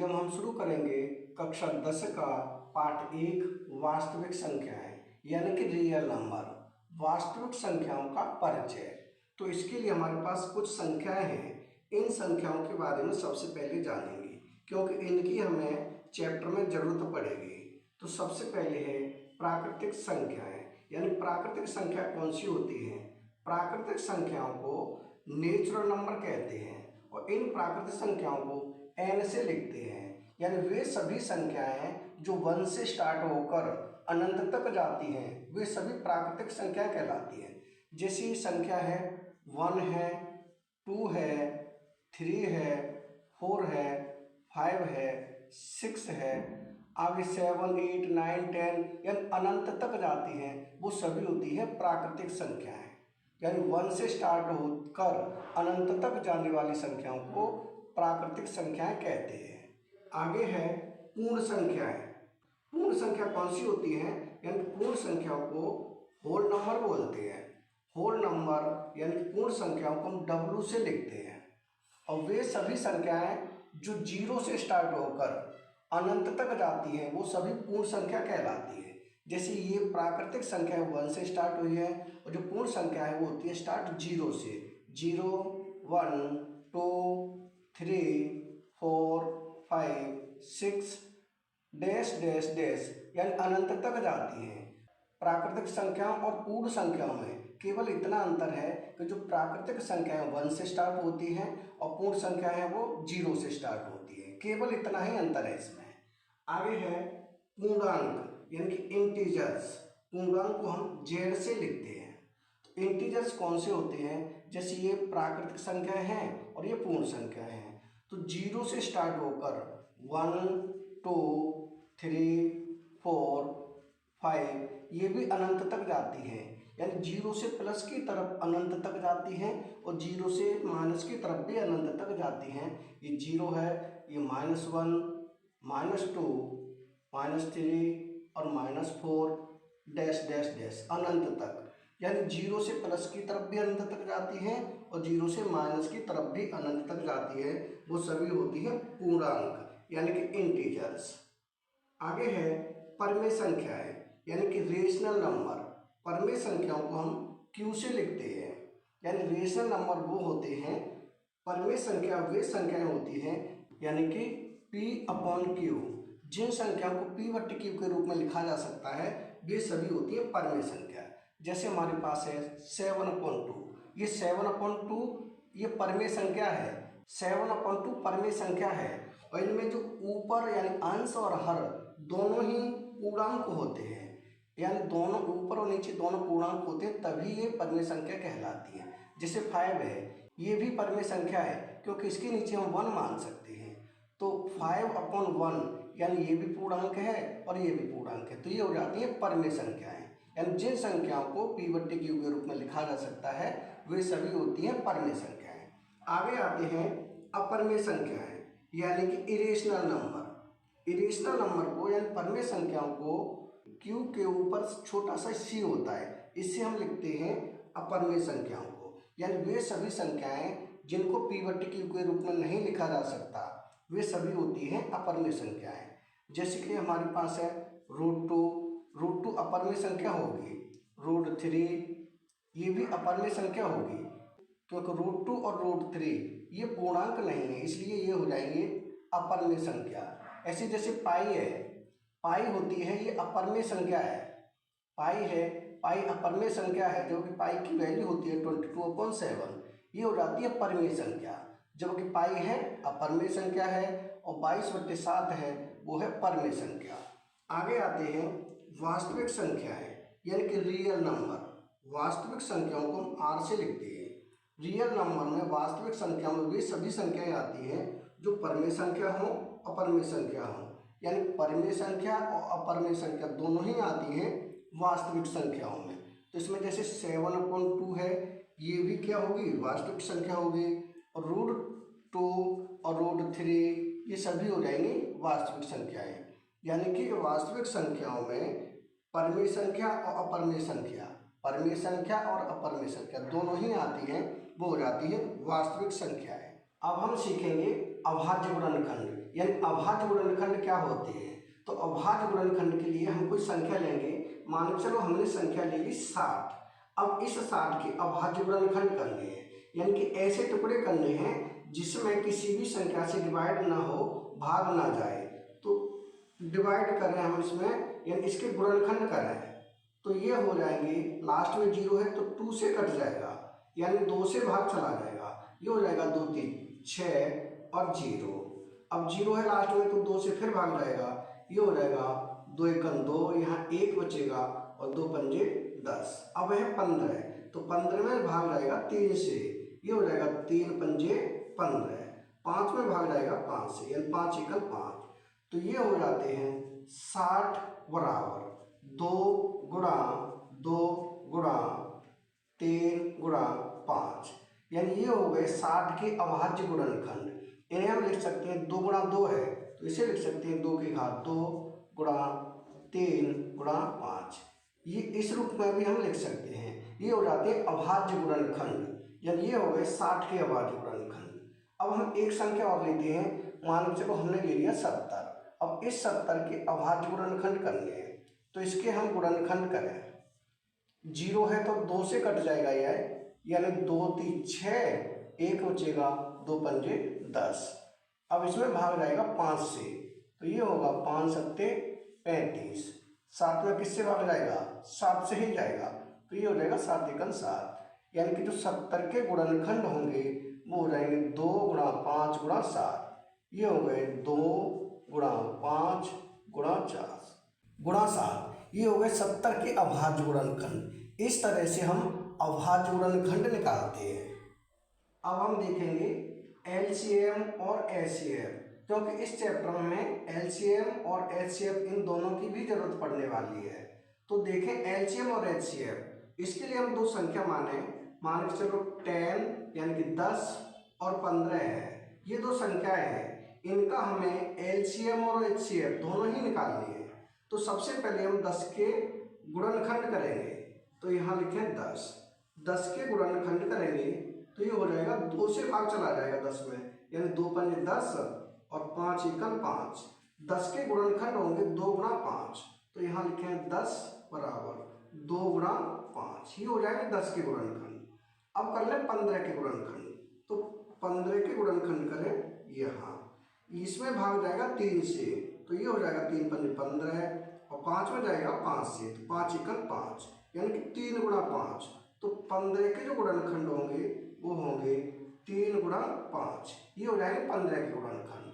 Video में हम शुरू करेंगे कक्षा 10 का पाठ 1 वास्तविक संख्याएं यानी कि रियल नंबर, वास्तविक संख्याओं का परिचय। तो इसके लिए हमारे पास कुछ संख्याएं हैं। इन संख्याओं के बारे में सबसे पहले जानेंगे क्योंकि इनकी हमें चैप्टर में जरूरत पड़ेगी। तो सबसे पहले है प्राकृतिक संख्याएं, यानी प्राकृतिक संख्या कौन सी होती हैं। प्राकृतिक संख्याओं को नेचुरल नंबर कहते हैं और इन प्राकृतिक संख्याओं को n से लिखते हैं, यानी वे सभी संख्याएं जो 1 से स्टार्ट होकर अनंत तक जाती हैं वे सभी प्राकृतिक संख्याएं कहलाती हैं। जैसी संख्या है 1 है, 2 है, 3 है, 4 है, 5 है, 6 है, आगे 7, 8, 9, 10 यानी अनंत तक जाती हैं, वो सभी होती है प्राकृतिक संख्याएं। यानी 1 से स्टार्ट होकर अनंत तक जाने वाली संख्याओं को प्राकृतिक संख्याएं कहते हैं। आगे है पूर्ण संख्याएं। पूर्ण संख्या कौन सी होती हैं, यानी पूर्ण संख्याओं को होल नंबर बोलते हैं। होल नंबर यानी पूर्ण संख्याओं को हम W से लिखते हैं और वे सभी संख्याएं जो 0 से स्टार्ट होकर अनंत तक जाती हैं वो सभी पूर्ण संख्या कहलाती है। जैसे ये प्राकृतिक संख्या 1 से स्टार्ट हुई है और जो पूर्ण संख्या है वो होती है स्टार्ट 0 से। 0, 1, 2, 3, 4, 5, 6 डैश डैश डैश यानी अनंत तक जाती हैं। प्राकृतिक संख्याओं और पूर्ण संख्याओं में केवल इतना अंतर है कि जो प्राकृतिक संख्याएं 1 से स्टार्ट होती हैं और पूर्ण संख्या है वो 0 से स्टार्ट होती है। केवल इतना ही अंतर है इसमें। आगे है पूर्णांक यानी कि इंटीजर्स। पूर्णांक को हम Z से लिखते हैं। तो इंटीजर्स कौन से होते हैं, जैसे ये प्राकृतिक संख्याएं हैं और ये पूर्ण संख्या हैं। तो 0 से स्टार्ट होकर 1, 2, 3, 4, 5 ये भी अनंत तक जाती हैं, यानी 0 से प्लस की तरफ अनंत तक जाती हैं और 0 से माइनस की तरफ भी अनंत तक जाती हैं। ये 0 है, ये -1, -2, -3 और -4 डैश डैश डैश अनंत तक, यानी 0 से प्लस की तरफ भी अनंत तक जाती हैं और 0 से माइनस की तरफ भी अनंत तक जाती है। वो सभी होती है पूर्णांक यानी कि इंटीजर्स। आगे है परमेय संख्याएं यानी कि रेशनल नंबर। परमेय संख्याओं को हम Q से लिखते हैं, यानी रेशनल नंबर वो होते हैं। परमेय संख्या वे संख्याएं होती हैं यानी कि P/Q। जिन संख्याओं को P/Q के रूप में लिखा जा सकता है वे सभी होती है परमेय संख्या। जैसे हमारे पास है 7/2, ये 7/2 ये परमेय संख्या है। 7/2 परमेय संख्या है और इनमें जो ऊपर यानी अंश और हर दोनों ही पूर्णांक होते हैं, यानी दोनों ऊपर और नीचे दोनों पूर्णांक होते हैं, तभी ये परमेय संख्या कहलाती है। जैसे 5 है, ये भी परमेय संख्या है क्योंकि इसके नीचे हम 1 मान सकते हैं। तो 5/1 यानी ये भी पूर्णांक है और ये भी पूर्णांक है, तो ये हो जाती है परमेय संख्याएं। यानी जिन संख्याओं को P/Q के रूप में लिखा जा सकता है वे सभी होती हैं परमेय संख्याएं। आगे आते हैं अपरमेय संख्याएं यानी कि इरेशनल नंबर। इरेशनल नंबर को यानी परमेय संख्याओं को Q के ऊपर छोटा सा C होता है, इससे हम लिखते हैं अपरमेय संख्याओं को। यानी वे सभी संख्याएं जिनको P/Q के रूप में नहीं लिखा जा सकता वे सभी होती हैं अपरमेय संख्याएं। जैसे कि हमारे पास है √2 अपरमेय संख्या होगी। √3 ये भी अपरमेय संख्या होगी क्योंकि √2 और √3 ये पूर्णांक नहीं है, इसलिए ये हो जाएंगे अपरमेय संख्या। ऐसे जैसे पाई है, पाई होती है ये अपरमेय संख्या है। पाई है, पाई अपरमेय संख्या है, जो कि पाई की वैल्यू होती है 22/7, ये हो जाती है परमेय संख्या। जबकि पाई है अपरमेय संख्या है और 22/7 है वो है परमेय संख्या। आगे आते हैं वास्तविक संख्याएं यानी कि रियल नंबर। वास्तविक संख्याओं को हम R से लिखते हैं। रियल नंबर में वास्तविक संख्याओं में वे सभी संख्याएं आती हैं जो परमेय संख्या हो अपरमेय संख्या हो, यानी परमेय संख्या और अपरमेय संख्या दोनों ही आती हैं वास्तविक संख्याओं में। तो इसमें जैसे 7/2 है, ये भी क्या होगी, वास्तविक संख्या होगी। और √2 और √3 ये सभी हो जाएंगे वास्तविक संख्याएं। यानी कि वास्तविक संख्याओं में परमेय संख्या और अपरमेय संख्या, परमेय संख्या और अपरमेय संख्या दोनों ही आती हैं, वो हो जाती है वास्तविक संख्याएं। अब हम सीखेंगे अभाज्य गुणनखंड, यानी अभाज्य गुणनखंड क्या होते हैं। तो अभाज्य गुणनखंड के लिए हम कोई संख्या लेंगे, मान के चलो हमने संख्या ले ली 60। अब इस 60 के अभाज्य गुणनखंड करने हैं, यानी कि ऐसे टुकड़े करने हैं जिसमें किसी भी संख्या से डिवाइड ना हो, भाग ना जाए। तो डिवाइड कर रहे हैं हम इसमें, यानी इसके गुणनखंड कर रहे हैं। तो ये हो जाएंगे, लास्ट में 0 है तो 2 से कट जाएगा, यानी 2 से भाग चला जाएगा। ये हो जाएगा 2 3 6 और 0। अब 0 है लास्ट में तो 2 से फिर भाग जाएगा। ये हो जाएगा 2 1 2, यहाँ 1 बचेगा और 2 पंजे 10। अब है 15, तो 15 में भाग जाएगा 3 से। ये हो जाएगा 3 पंजे 15। 5 में भाग जाएगा 5 से, यानी 5 1 5। तो ये हो जाते हैं 60 बराबर 2 गुणा 2 गुणा 3 गुणा 5, यानी ये हो गए 60 के अभाज्य गुणनखंड। इन्हें हम लिख सकते हैं 2 गुणा 2 है तो इसे लिख सकते हैं 2 की घात 2 गुणा 3 गुणा 5। ये इस रूप में भी हम लिख सकते हैं। ये हो जाते हैं अभाज्य गुणनखंड, यानी ये हो गए 60 के अभाज्य गुणनखंड। अब हम एक संख्या और लेते हैं, मान लो चलो हमने ले लिया 70। अब इस 70 के अभाज्य गुणनखंड करने हैं, तो इसके हम गुणनखंड करें। 0 है तो 2 से कट जाएगा यह, यानी 2 3 6, 1 बचेगा, 2 पंजे 10। अब इसमें भाग जाएगा 5 से, तो ये होगा 5 सत्ते 35। 7 में किससे भाग जाएगा, 7 से ही जाएगा, तो ये हो जाएगा 7 एकम 7। यानी कि जो 70 के गुणनखंड होंगे वो हो जाएंगे 2 गुणा 5 गुणा 7। ये हो गए 2 गुणा 5 गुणा 4 गुणा 7। ये हो गए 70 के अभाज्य गुणनखंड। इस तरह से हम अभाज्य गुणनखंड निकालते हैं। अब हम देखेंगे एलसीएम और एचसीएफ, क्योंकि इस चैप्टर में हमें एलसीएम और एचसीएफ इन दोनों की भी जरूरत पड़ने वाली है। तो देखें एलसीएम और एचसीएफ, इसके लिए हम दो संख्या मान के चलो 10 यानी कि 10 और 15 है। ये दो संख्याएं हैं, इनका हमें एलसीएम और एचसीएफ दोनों ही निकालनी है। तो सबसे पहले हम 10 के गुणनखंड करेंगे, तो यहाँ लिखें 10 के गुणनखंड करेंगे तो ये हो जाएगा 2 से भाग चला जाएगा 10 में, यानी 2 पंजे 10 और 5 एकम 5। 10 के गुणनखंड होंगे 2 गुणा 5, तो यहाँ लिखें 10 बराबर 2 गुणा 5। ये हो जाएगा 10 के गुणनखंड। अब कर लें 15 के गुणनखंड, तो 15 के गुणनखंड करें यहाँ, इसमें भाग जाएगा 3 से, तो ये हो जाएगा 3 पंजे 15 और 5 में जाएगा 5 से, तो 5 एकम 5, यानी कि 3 गुणा 5। तो 15 के जो गुणनखंड होंगे वो होंगे 3 गुणा 5। ये हो जाएंगे 15 के गुणनखंड।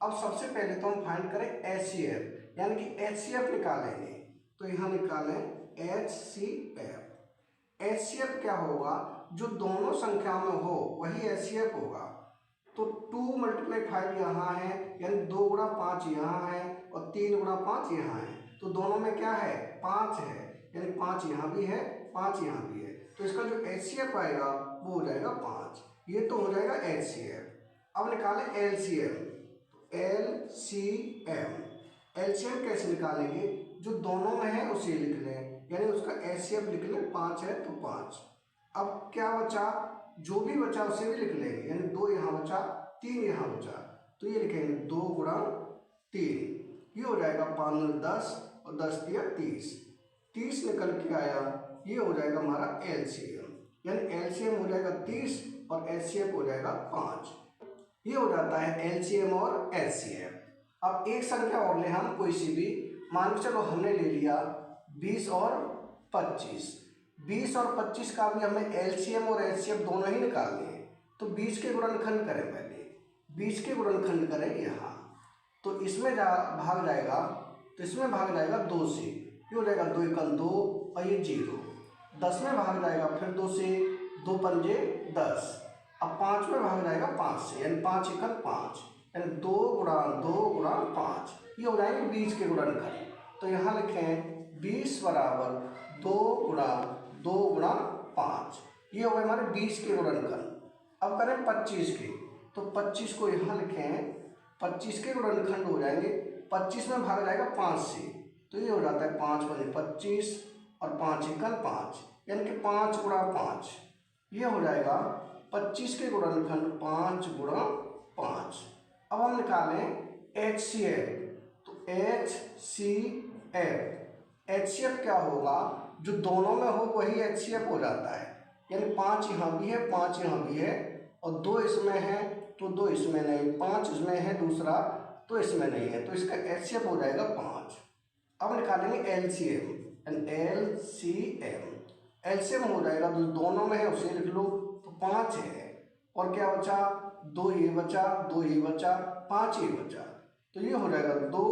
अब सबसे पहले तो हम फाइंड करें एचसीएफ, यानी कि एचसीएफ निकालेंगे, तो यहाँ निकालें एचसीएफ। एचसीएफ क्या होगा, जो दोनों संख्याओं में हो वही एचसीएफ होगा। तो 2 × 5 यहाँ है, यानी 2 गुणा 5 यहाँ है और 3 गुणा 5 यहाँ है, तो दोनों में क्या है 5 है, यानी 5 यहाँ भी है 5 यहाँ भी है, तो इसका जो एचसीएफ आएगा वो हो जाएगा 5। ये तो हो जाएगा एचसीएफ। अब निकालें एलसीएम। एलसीएम कैसे निकालेंगे, जो दोनों में है उसे लिख लें, यानी उसका एचसीएफ लिख लें, 5 है तो 5। अब क्या बचा, जो भी बचा उसे भी लिख लेंगे, यानी 2 यहाँ बचा 3 यहाँ बचा, तो ये लिखेंगे 2 गुणा 3। ये हो जाएगा 5 10 और 10 दिया 30। 30 निकल के आया, ये हो जाएगा हमारा एलसीएम, यानी एलसीएम हो जाएगा 30 और एचसीएफ हो जाएगा 5। ये हो जाता है एलसीएम और एचसीएफ। अब एक संख्या और ले हम कोई सी भी, मान के चलो हमने ले लिया 20 और 25। 20 और 25 का भी हमें एलसीएम और एचसीएफ दोनों ही निकालने हैं। तो 20 के गुणनखंड करें, पहले 20 के गुणनखंड करें यहाँ, तो इसमें भाग जाएगा, तो इसमें भाग जाएगा 2 से, ये हो जाएगा 2 एकम 2 और ये 0। 10 में भाग जाएगा फिर 2 से, 2 पंजे 10। अब 5 में भाग जाएगा 5 से, यानी 5 एकम 5, यानी 2 गुणा 2 गुणा 5। ये हो जाएंगे 20 के गुणनखंड। तो यहाँ लिखें 20 बराबर 2 गुणा 2 गुणा 5। ये हो गए हमारे 20 के गुणनखंड। अब करें 25 के, तो 25 को यहाँ लिखें, 25 के गुणनखंड हो जाएंगे, 25 में भाग जाएगा 5 से, तो ये हो जाता है 5 पंजे 25 और 5 एकम 5, यानी कि 5 गुणा 5। ये हो जाएगा 25 के गुणनखंड 5 गुणा 5। अब हम निकालें HCl, तो HCl क्या होगा, जो दोनों में हो वही HCl हो जाता है, यानी 5 यहाँ भी है 5 यहाँ भी है और 2 इसमें है तो 2 इसमें नहीं, 5 इसमें है दूसरा तो इसमें नहीं है, तो इसका HCl हो जाएगा 5। अब निकालेंगे LCM, LCM हो जाएगा, जो दोनों में है उसे लिख लो, तो 5 है और क्या बचा, 2 ये बचा 2 ये बचा 5 ये बचा, तो ये हो जाएगा 2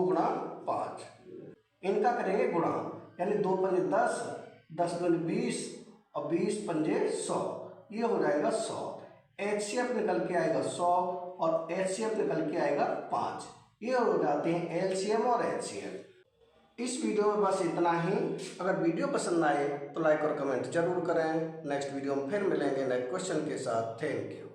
गुणा 5। इनका करेंगे गुणा, यानी 2 पंजे 10, 10 दूनी 20 और 20 पंजे 100, ये हो जाएगा 100। HCF निकल के आएगा 100 और HCF निकल के आएगा 5, ये हो जाते हैं LCM और HCF। इस वीडियो में बस इतना ही। अगर वीडियो पसंद आए तो लाइक और कमेंट जरूर करें। नेक्स्ट वीडियो में फिर मिलेंगे नए क्वेश्चन के साथ। Thank you.